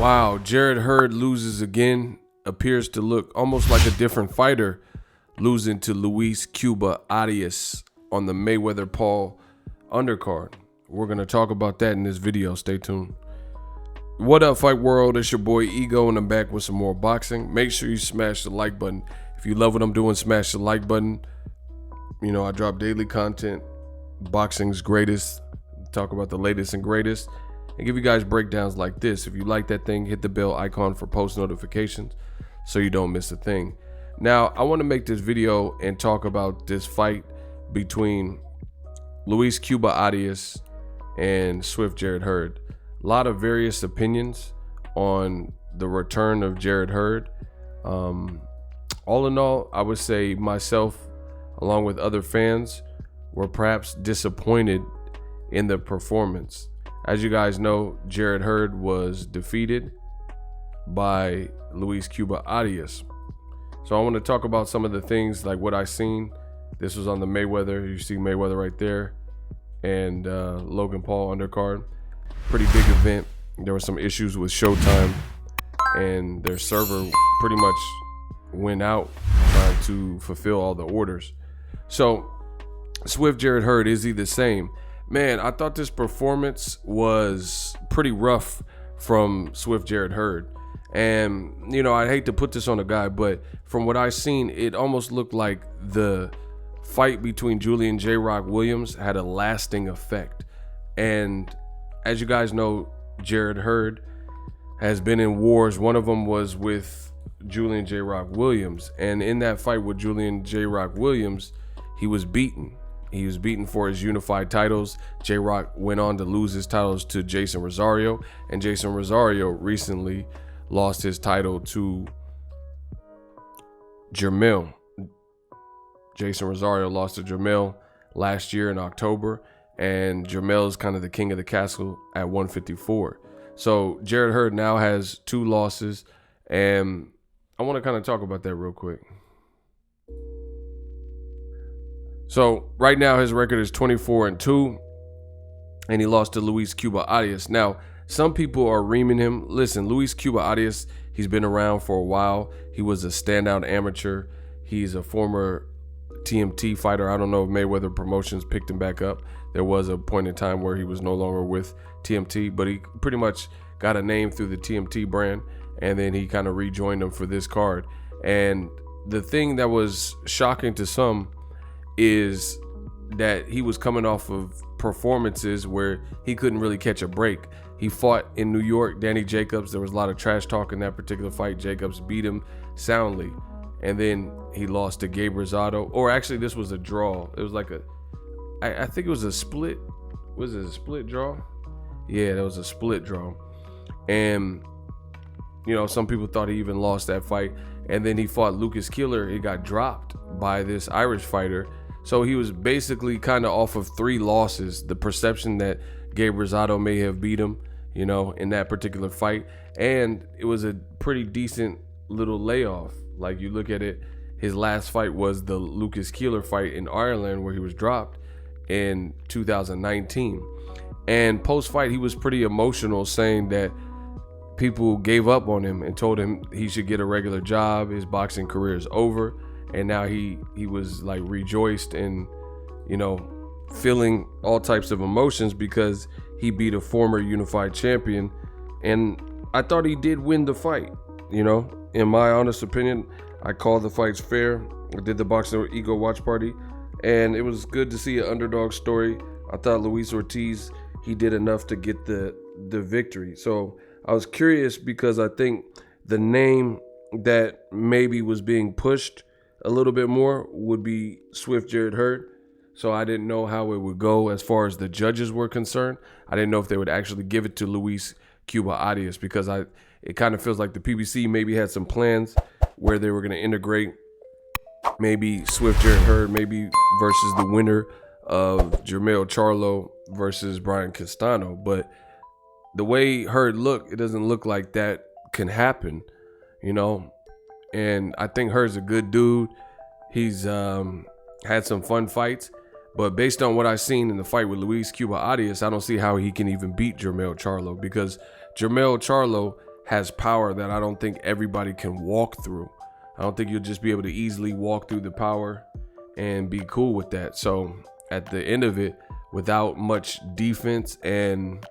Wow, Jarrett Hurd loses again. Appears to look almost like a different fighter, losing to Luis CUBA Arias on the Mayweather Paul undercard. We're going to talk about that in this video. Stay tuned. What up, Fight World? It's your boy Ego, and I'm back with some more boxing. Make sure you smash the like button. If you love what I'm doing, smash the like button. You know, I drop daily content, boxing's greatest, talk about the latest and greatest, and give you guys breakdowns like this. If you like that thing, hit the bell icon for post notifications so you don't miss a thing. Now, I want to make this video and talk about this fight between Luis CUBA Arias and Swift Jarrett Hurd. A lot of various opinions on the return of Jarrett Hurd. All in all, I would say myself, along with other fans, were perhaps disappointed in the performance. As you guys know, Jarrett Hurd was defeated by Luis CUBA Arias. So I want to talk about some of the things, like what I seen. This was on the Mayweather. You see Mayweather right there, and Logan Paul undercard. Pretty big event. There were some issues with Showtime, and their server pretty much went out trying to fulfill all the orders. So Swift Jarrett Hurd, is he the same? Man, I thought this performance was pretty rough from Swift Jarrett Hurd. And, you know, I hate to put this on a guy, but from what I've seen, it almost looked like the fight between Julian J. Rock Williams had a lasting effect. And as you guys know, Jarrett Hurd has been in wars. One of them was with Julian J. Rock Williams. And in that fight with Julian J. Rock Williams, he was beaten. He was beaten for his unified titles. J. Rock went on to lose his titles to Jason Rosario. And Jason Rosario recently lost his title to Jermell. Jason Rosario lost to Jermell last year in October, and Jermell is kind of the king of the castle at 154. So Jarrett Hurd now has 2 losses, and I want to kind of talk about that real quick. So right now his record is 24-2, and he lost to Luis CUBA Arias. Now, some people are reaming him. Listen, Luis CUBA Arias, he's been around for a while. He was a standout amateur. He's a former TMT fighter. I don't know if Mayweather Promotions picked him back up. There was a point in time where he was no longer with TMT, but he pretty much got a name through the TMT brand, and then he kind of rejoined them for this card. And the thing that was shocking to some is that he was coming off of performances where he couldn't really catch a break. He fought in New York, Danny Jacobs. There was a lot of trash talk in that particular fight. Jacobs beat him soundly. And then he lost to Gabe Rosado. Or actually, this was a draw. It was like I think it was a split. Was it a split draw? Yeah, that was a split draw. And, you know, some people thought he even lost that fight. And then he fought Lucas Killer. He got dropped by this Irish fighter. So he was basically kind of off of 3 losses. The perception that Gabe Rosado may have beat him, you know, in that particular fight. And it was a pretty decent little layoff. Like, you look at it, his last fight was the Lucas Keeler fight in Ireland, where he was dropped in 2019. And post-fight, he was pretty emotional, saying that people gave up on him and told him he should get a regular job. His boxing career is over. And now he was like rejoiced and, you know, feeling all types of emotions because he beat a former unified champion. And I thought he did win the fight. You know, in my honest opinion, I called the fights fair. I did the Boxingego watch party, and it was good to see an underdog story. I thought Luis Ortiz, he did enough to get the victory. So I was curious because I think the name that maybe was being pushed a little bit more would be Swift Jarrett Hurd. So I didn't know how it would go as far as the judges were concerned. I didn't know if they would actually give it to Luis CUBA Arias, because it kind of feels like the PBC maybe had some plans where they were going to integrate maybe Swift Jarrett Hurd, maybe versus the winner of Jermell Charlo versus Brian Castano. But the way Hurd looked, it doesn't look like that can happen, you know. And I think Hurd's a good dude. He's had some fun fights. But based on what I've seen in the fight with Luis CUBA Arias, I don't see how he can even beat Jermell Charlo, because Jermell Charlo has power that I don't think everybody can walk through. I don't think you'll just be able to easily walk through the power and be cool with that. So at the end of it, without much defense and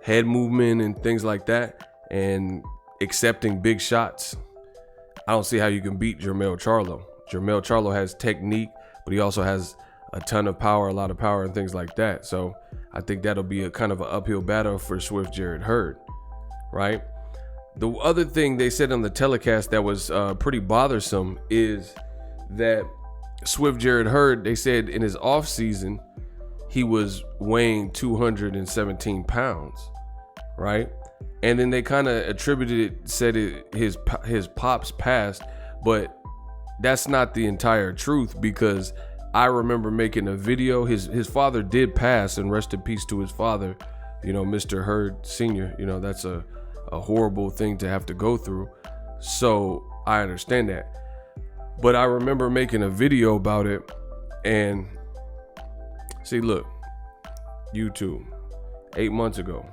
head movement and things like that, and accepting big shots, I don't see how you can beat Jermell Charlo. Jermell Charlo has technique, but he also has a ton of power, a lot of power and things like that. So I think that'll be a kind of an uphill battle for Swift Jarrett Hurd, right? The other thing they said on the telecast that was pretty bothersome is that Swift Jarrett Hurd, they said in his off season, he was weighing 217 pounds, right? And then they kind of attributed it, said his pops passed, but that's not the entire truth, because I remember making a video. His father did pass, and rest in peace to his father, you know, Mr. Hurd Sr. You know, that's a horrible thing to have to go through. So I understand that. But I remember making a video about it, and see, look, YouTube, 8 months ago.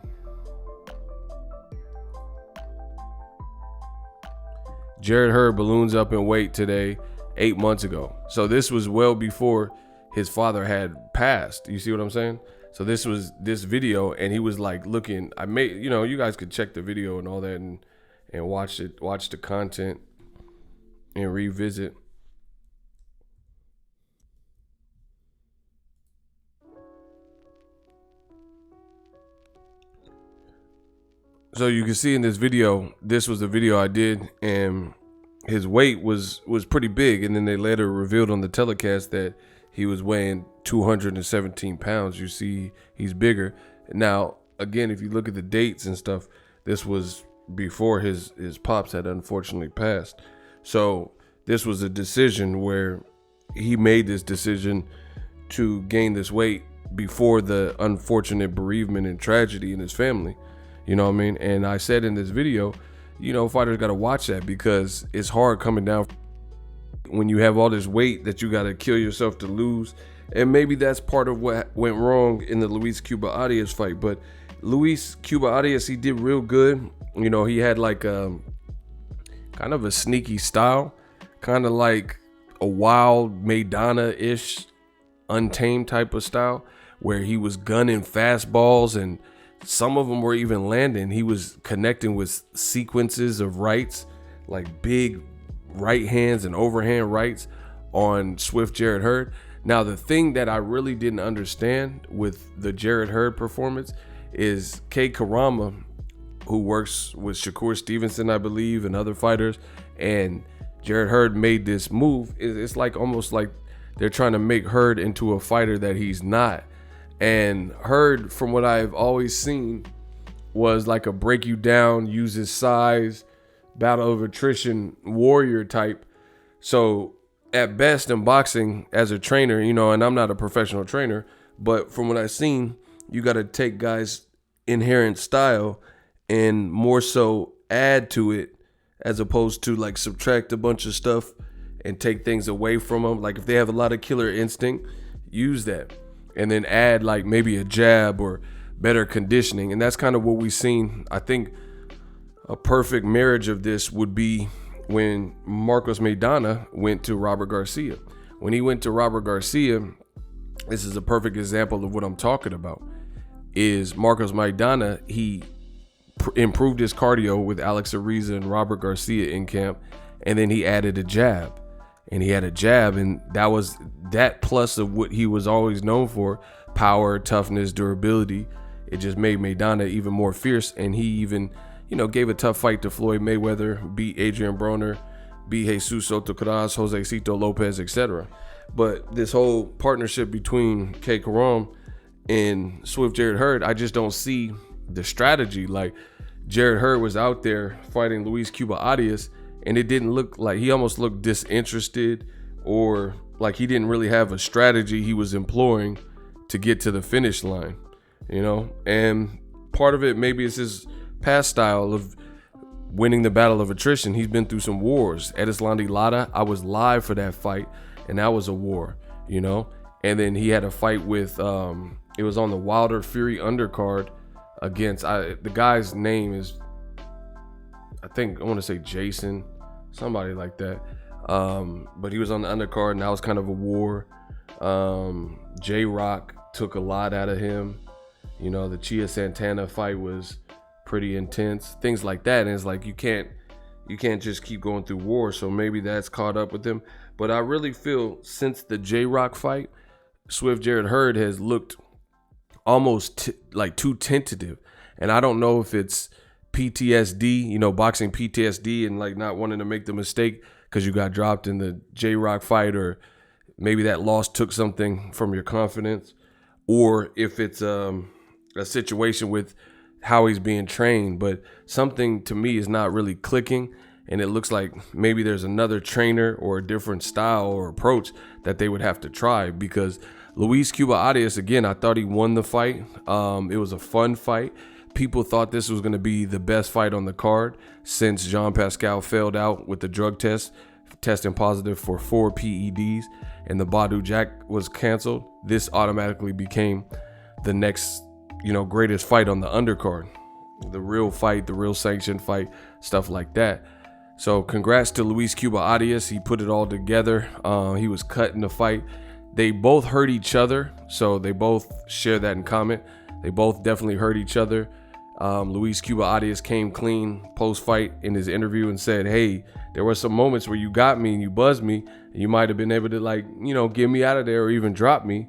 Jarrett Hurd balloons up in weight today, 8 months ago. So this was well before his father had passed. You see what I'm saying? So this was this video, and he was like looking, I made, you know, you guys could check the video and all that and watch it, watch the content and revisit. So you can see in this video, this was the video I did, and his weight was pretty big. And then they later revealed on the telecast that he was weighing 217 pounds. You see, he's bigger. Now, again, if you look at the dates and stuff, this was before his pops had unfortunately passed. So this was a decision where he made this decision to gain this weight before the unfortunate bereavement and tragedy in his family. You know what I mean? And I said in this video, you know, fighters got to watch that, because it's hard coming down when you have all this weight that you got to kill yourself to lose. And maybe that's part of what went wrong in the Luis Cuba Arias fight. But Luis Cuba Arias, he did real good. You know, he had like kind of a sneaky style, kind of like a wild Maidana-ish, untamed type of style, where he was gunning fastballs, and some of them were even landing. He was connecting with sequences of rights, like big right hands and overhand rights on Swift Jarrett Hurd. Now, the thing that I really didn't understand with the Jarrett Hurd performance is K. Karama, who works with Shakur Stevenson, I believe, and other fighters, and Jarrett Hurd made this move. It's like almost like they're trying to make Hurd into a fighter that he's not. And Hurd, from what I've always seen, was like a break you down, use his size, battle of attrition warrior type. So at best in boxing, as a trainer, you know, and I'm not a professional trainer, but from what I've seen, you got to take guys' inherent style and more so add to it, as opposed to like subtract a bunch of stuff and take things away from them. Like if they have a lot of killer instinct, use that. And then add like maybe a jab or better conditioning. And that's kind of what we've seen. I think a perfect marriage of this would be when Marcos Maidana went to Robert Garcia. When he went to Robert Garcia, this is a perfect example of what I'm talking about. Is Marcos Maidana, he improved his cardio with Alex Ariza and Robert Garcia in camp, and then he added a jab. And he had a jab, and that was that plus of what he was always known for: power, toughness, durability. It just made Maidana even more fierce, and he even, you know, gave a tough fight to Floyd Mayweather, beat Adrian Broner, beat Jesus Soto Karass, Jose Cito Lopez, etc. But this whole partnership between K. Karam and Swift Jarrett Hurd, I just don't see the strategy. Like, Jarrett Hurd was out there fighting Luis Cuba Arias, and it didn't look like, he almost looked disinterested, or like he didn't really have a strategy he was employing to get to the finish line, you know? And part of it maybe is his past style of winning the battle of attrition. He's been through some wars. Edeslandi Lara, I was live for that fight, and that was a war, you know? And then he had a fight with, it was on the Wilder Fury undercard against, the guy's name is I want to say Jason, somebody like that. But he was on the undercard, and that was kind of a war. J-Rock took a lot out of him. You know, the Chia Santana fight was pretty intense, things like that. And it's like you can't just keep going through war. So maybe that's caught up with him. But I really feel since the J-Rock fight, Swift Jarrett Hurd has looked almost like too tentative. And I don't know if it's PTSD, you know, boxing PTSD, and like not wanting to make the mistake because you got dropped in the J-Rock fight, or maybe that loss took something from your confidence, or if it's a situation with how he's being trained. But something to me is not really clicking, and it looks like maybe there's another trainer or a different style or approach that they would have to try, because Luis Cuba Arias, again, I thought he won the fight. It was a fun fight. People thought this was going to be the best fight on the card since Jean Pascal failed out with the drug test, testing positive for 4 PEDs, and the Badu Jack was canceled. This automatically became the next, you know, greatest fight on the undercard. The real fight, the real sanctioned fight, stuff like that. So congrats to Luis Cuba Arias. He put it all together. He was cut in the fight. They both hurt each other, so they both share that in common. They both definitely hurt each other. Luis Cuba Arias came clean post-fight in his interview and said, hey, there were some moments where you got me and you buzzed me, and you might have been able to, like, you know, get me out of there or even drop me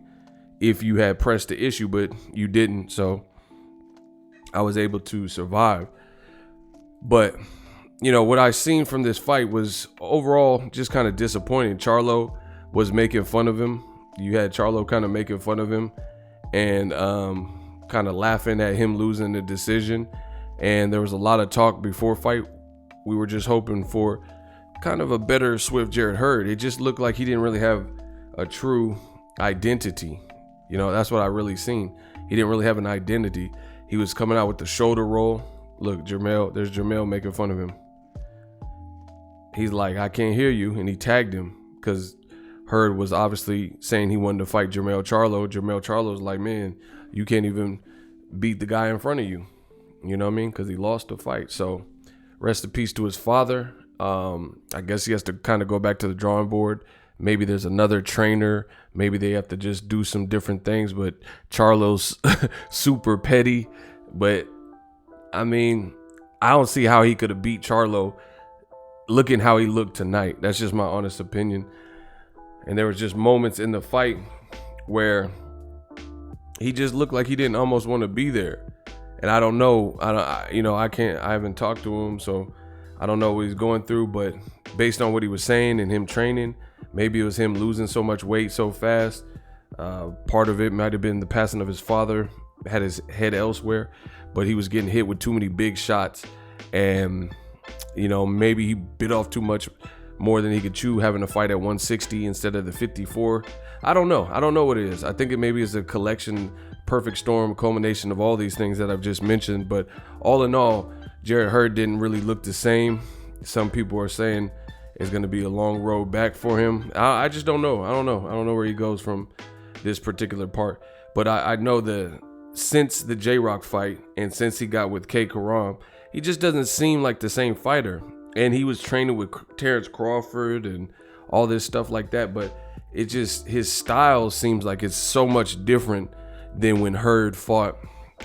if you had pressed the issue, but you didn't. So I was able to survive. But, you know, what I seen from this fight was overall just kind of disappointing. Charlo was making fun of him. You had Charlo kind of making fun of him and kind of laughing at him losing the decision. And there was a lot of talk before fight. We were just hoping for kind of a better Swift Jarrett Hurd. It just looked like he didn't really have a true identity. You know, that's what I really seen. He didn't really have an identity. He was coming out with the shoulder roll. Look, Jermell, there's Jermell making fun of him. He's like, I can't hear you. And he tagged him because Hurd was obviously saying he wanted to fight Jermell Charlo. Jermell Charlo's like, man, you can't even beat the guy in front of you. You know what I mean? Because he lost the fight. So rest in peace to his father. I guess he has to kind of go back to the drawing board. Maybe there's another trainer. Maybe they have to just do some different things. But Charlo's super petty. But, I mean, I don't see how he could have beat Charlo looking how he looked tonight. That's just my honest opinion. And there was just moments in the fight where he just looked like he didn't almost want to be there. And I don't know. I haven't talked to him, so I don't know what he's going through. But based on what he was saying and him training, maybe it was him losing so much weight so fast. Part of it might have been the passing of his father, had his head elsewhere, but he was getting hit with too many big shots. And, you know, maybe he bit off too much more than he could chew, having a fight at 160 instead of the 54. I don't know. I don't know what it is. I think it maybe is a collection, perfect storm, culmination of all these things that I've just mentioned. But all in all, Jarrett Hurd didn't really look the same. Some people are saying it's going to be a long road back for him. I just don't know. I don't know where he goes from this particular part. But I know that since the J-Rock fight and since he got with K. Karam, he just doesn't seem like the same fighter. And he was training with Terrence Crawford and all this stuff like that. But it just, his style seems like it's so much different than when Hurd fought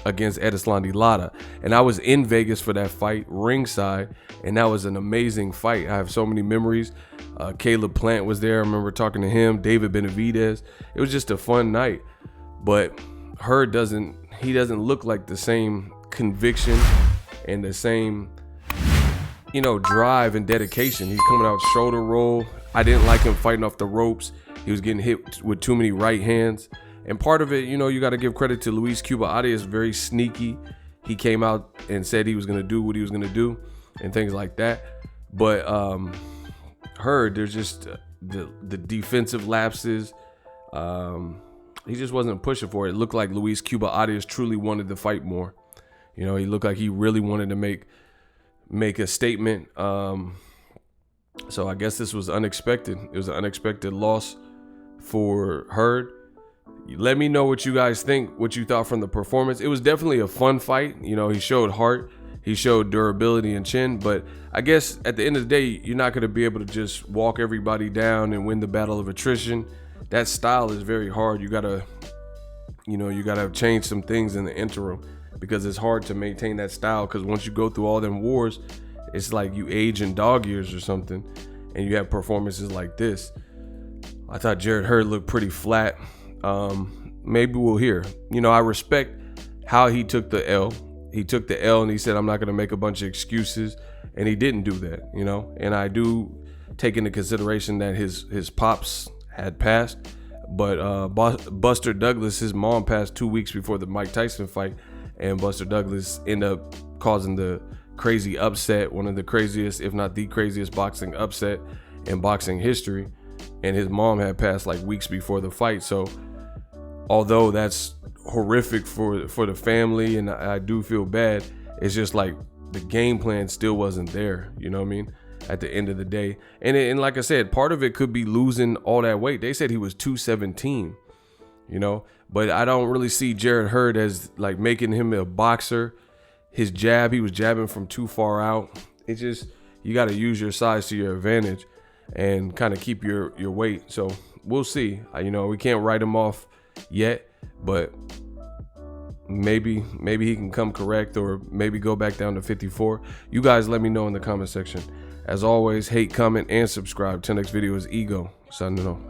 against Erislandy Lara. And I was in Vegas for that fight, ringside, and that was an amazing fight. I have so many memories. Caleb Plant was there. I remember talking to him, David Benavidez. It was just a fun night. But Hurd doesn't look like the same conviction and the same, you know, drive and dedication. He's coming out shoulder roll. I didn't like him fighting off the ropes. He was getting hit with too many right hands. And part of it, you know, you got to give credit to Luis Cuba Arias, very sneaky. He came out and said he was going to do what he was going to do and things like that. But Hurd, there's just the defensive lapses. He just wasn't pushing for it. It looked like Luis Cuba Arias truly wanted to fight more. You know, he looked like he really wanted to make a statement. So I guess this was unexpected. It was an unexpected loss for Hurd. Let me know what you guys think, what you thought from the performance. It was definitely a fun fight. You know, he showed heart. He showed durability and chin, but I guess at the end of the day, you're not going to be able to just walk everybody down and win the battle of attrition. That style is very hard. You got to, you got to change some things in the interim, because it's hard to maintain that style, because once you go through all them wars, it's like you age in dog years or something, and you have performances like this. I thought Jarrett Hurd looked pretty flat. Maybe we'll hear. I respect how he took the L. He took the L and he said, I'm not going to make a bunch of excuses. And he didn't do that, And I do take into consideration that his pops had passed. But Buster Douglas, his mom passed 2 weeks before the Mike Tyson fight. And Buster Douglas ended up causing the crazy upset, one of the craziest, if not the craziest boxing upset in boxing history. And his mom had passed like weeks before the fight. So although that's horrific for the family, and I do feel bad, it's just like the game plan still wasn't there, you know what I mean, at the end of the day. And like I said, part of it could be losing all that weight. They said he was 217, but I don't really see Jarrett Hurd as like making him a boxer. His jab, he was jabbing from too far out. It's just, you got to use your size to your advantage and kind of keep your weight. So we'll see. We can't write him off yet, but maybe he can come correct, or maybe go back down to 54. You guys let me know in the comment section. As always, hate, comment, and subscribe. Till next video is Ego signing off.